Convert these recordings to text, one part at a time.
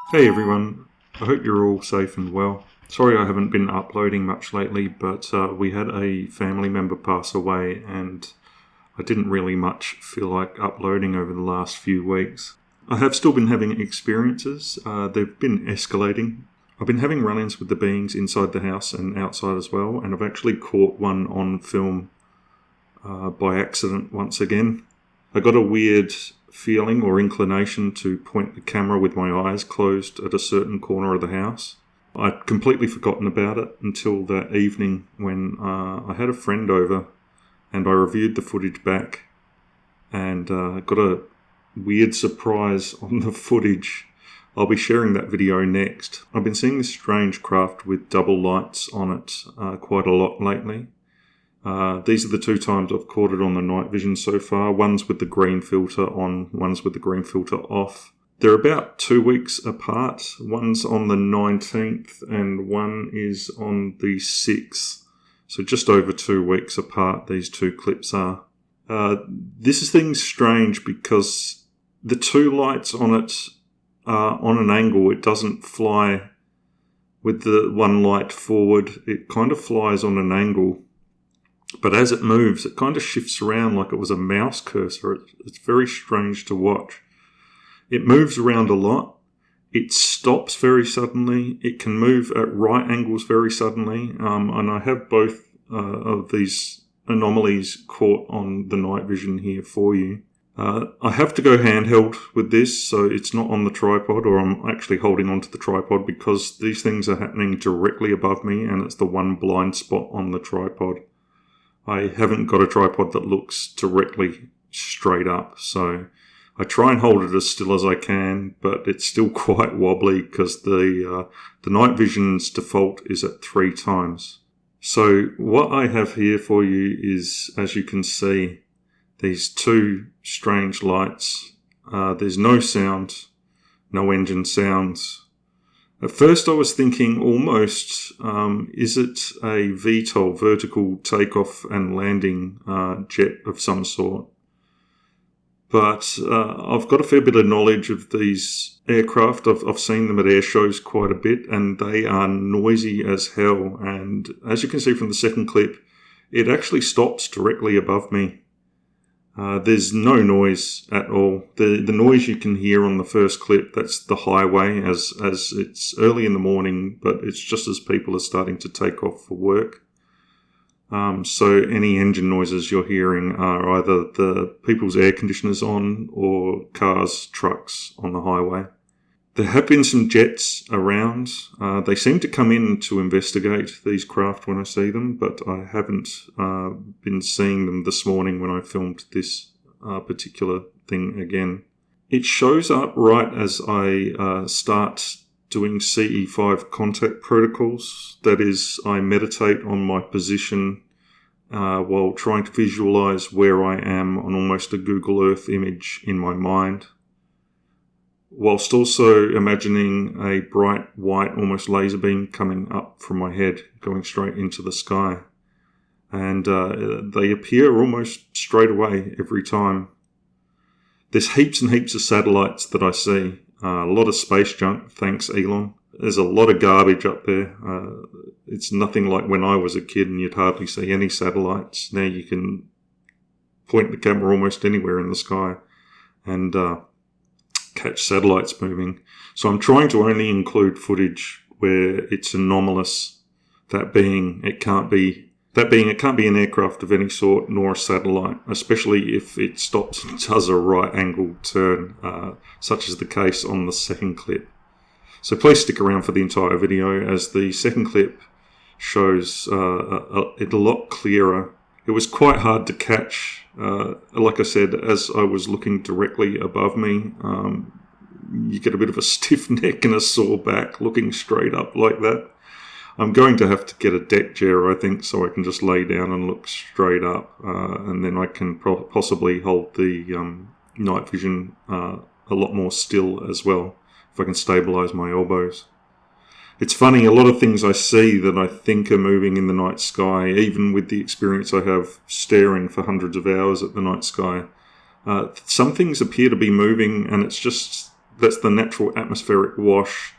Hey everyone, I hope you're all safe and well. Sorry I haven't been uploading much lately, but we had a family member pass away and I didn't really much feel like uploading over the last few weeks. I have still been having experiences. They've been escalating. I've been having run-ins with the beings inside the house and outside as well, and I've actually caught one on film by accident once again. I got a weird feeling or inclination to point the camera with my eyes closed at a certain corner of the house. I'd completely forgotten about it until that evening when I had a friend over and I reviewed the footage back and got a weird surprise on the footage. I'll be sharing that video next. I've been seeing this strange craft with double lights on it quite a lot lately. These are the two times I've caught it on the night vision so far. One's with the green filter on, one's with the green filter off. They're about 2 weeks apart. One's on the 19th and one is on the 6th. So just over 2 weeks apart, these two clips are. This thing's strange because the two lights on it are on an angle. It doesn't fly with the one light forward. It kind of flies on an angle. But as it moves, it kind of shifts around like it was a mouse cursor. It's very strange to watch. It moves around a lot. It stops very suddenly. It can move at right angles very suddenly. And I have both of these anomalies caught on the night vision here for you. I have to go handheld with this, so it's not on the tripod, or I'm actually holding onto the tripod because these things are happening directly above me and it's the one blind spot on the tripod. I haven't got a tripod that looks directly straight up, so I try and hold it as still as I can, but it's still quite wobbly because the night vision's default is at 3 times. So what I have here for you is, as you can see, these two strange lights. There's no sound, no engine sounds. At first I was thinking almost, is it a VTOL, vertical takeoff and landing jet of some sort? But I've got a fair bit of knowledge of these aircraft. I've seen them at air shows quite a bit and they are noisy as hell. And as you can see from the second clip, it actually stops directly above me. There's no noise at all. The noise you can hear on the first clip, that's the highway as it's early in the morning, but it's just as people are starting to take off for work. So any engine noises you're hearing are either the people's air conditioners on or cars, trucks on the highway. There have been some jets around. They seem to come in to investigate these craft when I see them, but I haven't been seeing them this morning when I filmed this particular thing again. It shows up right as I start doing CE5 contact protocols. That is, I meditate on my position while trying to visualize where I am on almost a Google Earth image in my mind, whilst also imagining a bright white, almost laser beam coming up from my head, going straight into the sky. And they appear almost straight away every time. There's heaps and heaps of satellites that I see. A lot of space junk, thanks Elon. There's a lot of garbage up there. It's nothing like when I was a kid and you'd hardly see any satellites. Now you can point the camera almost anywhere in the sky and catch satellites moving. So I'm trying to only include footage where it's anomalous. That being, it can't be an aircraft of any sort, nor a satellite, especially if it stops and does a right angle turn, such as the case on the second clip. So please stick around for the entire video, as the second clip shows it a lot clearer. It was quite hard to catch. Like I said, as I was looking directly above me, you get a bit of a stiff neck and a sore back looking straight up like that. I'm going to have to get a deck chair, I think, so I can just lay down and look straight up, and then I can possibly hold the night vision a lot more still as well, if I can stabilise my elbows. It's funny, a lot of things I see that I think are moving in the night sky, even with the experience I have staring for hundreds of hours at the night sky, some things appear to be moving, and it's just That's the natural atmospheric wash.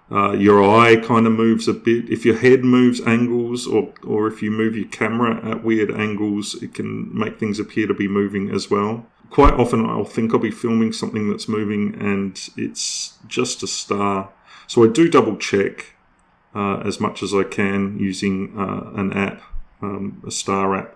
Your eye kind of moves a bit. If your head moves angles, or if you move your camera at weird angles, it can make things appear to be moving as well. Quite often I'll think I'll be filming something that's moving and it's just a star. So I do double check as much as I can using an app, a star app.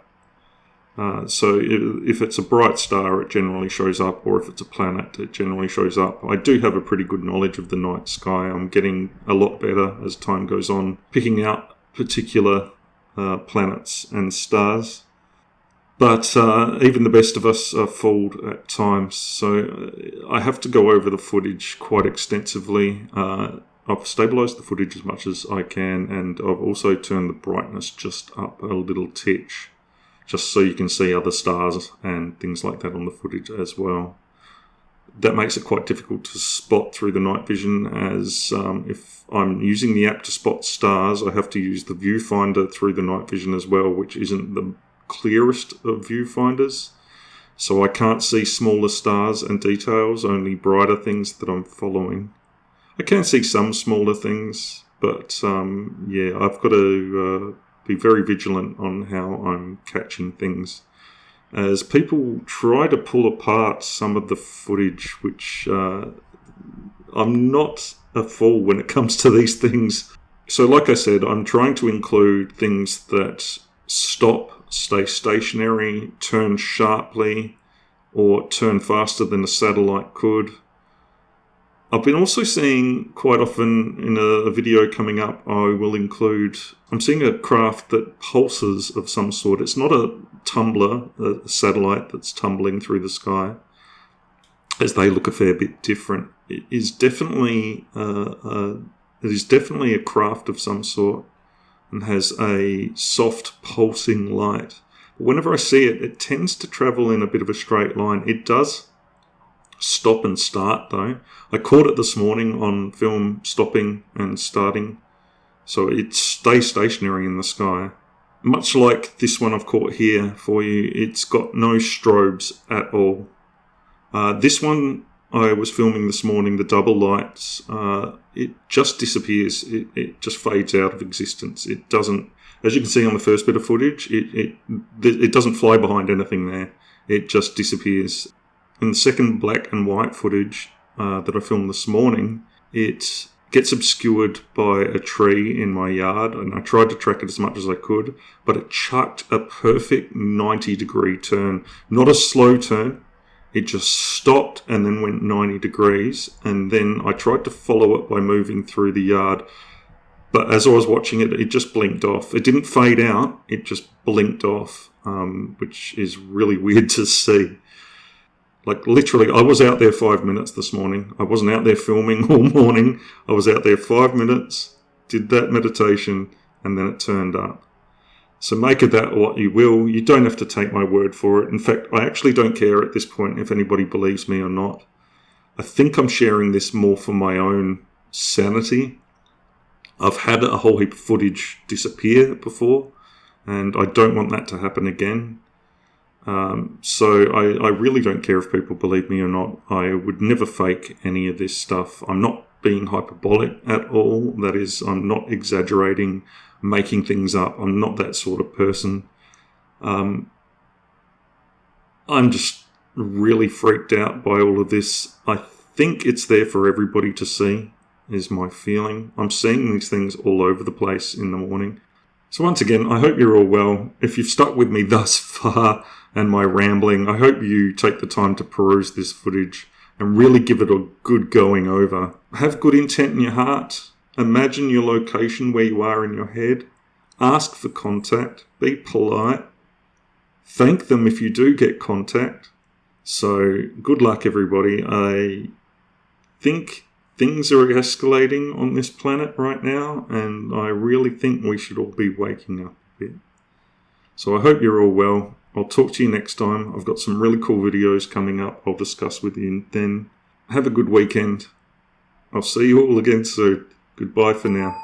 So if it's a bright star, it generally shows up, or if it's a planet, it generally shows up. I do have a pretty good knowledge of the night sky. I'm getting a lot better as time goes on, picking out particular planets and stars. But even the best of us are fooled at times, so I have to go over the footage quite extensively. I've stabilised the footage as much as I can, and I've also turned the brightness just up a little titch, just so you can see other stars and things like that on the footage as well. That makes it quite difficult to spot through the night vision, as if I'm using the app to spot stars, I have to use the viewfinder through the night vision as well, which isn't the clearest of viewfinders. So I can't see smaller stars and details, only brighter things that I'm following. I can see some smaller things, but yeah, I've got to be very vigilant on how I'm catching things, as people try to pull apart some of the footage, which I'm not a fool when it comes to these things. So like I said, I'm trying to include things that stop, stay stationary, turn sharply, or turn faster than a satellite could. I've been also seeing quite often in a video coming up, I'm seeing a craft that pulses of some sort. It's not a tumbler, a satellite that's tumbling through the sky, as they look a fair bit different. It is definitely a craft of some sort and has a soft pulsing light. But whenever I see it, it tends to travel in a bit of a straight line. It does stop and start though. I caught it this morning on film, stopping and starting, so it stays stationary in the sky. Much like this one I've caught here for you, it's got no strobes at all. This one I was filming this morning, the double lights, it just disappears. It just fades out of existence. It doesn't, as you can see on the first bit of footage, it doesn't fly behind anything there. It just disappears. In the second black and white footage that I filmed this morning, it gets obscured by a tree in my yard, and I tried to track it as much as I could, but it chucked a perfect 90-degree turn. Not a slow turn. It just stopped and then went 90 degrees, and then I tried to follow it by moving through the yard. But as I was watching it, it just blinked off. It didn't fade out, it just blinked off, which is really weird to see. Like literally, I was out there 5 minutes this morning. I wasn't out there filming all morning. I was out there 5 minutes, did that meditation, and then it turned up. So make of that what you will. You don't have to take my word for it. In fact, I actually don't care at this point if anybody believes me or not. I think I'm sharing this more for my own sanity. I've had a whole heap of footage disappear before, and I don't want that to happen again. So I really don't care if people believe me or not. I would never fake any of this stuff. I'm not being hyperbolic at all. That is, I'm not exaggerating, making things up. I'm not that sort of person. I'm just really freaked out by all of this. I think it's there for everybody to see, is my feeling. I'm seeing these things all over the place in the morning. So once again, I hope you're all well. If you've stuck with me thus far and my rambling, I hope you take the time to peruse this footage and really give it a good going over. Have good intent in your heart. Imagine your location where you are in your head. Ask for contact. Be polite. Thank them if you do get contact. So good luck, everybody. I think things are escalating on this planet right now, and I really think we should all be waking up a bit. So I hope you're all well. I'll talk to you next time. I've got some really cool videos coming up I'll discuss with you then. Have a good weekend. I'll see you all again soon. Goodbye for now.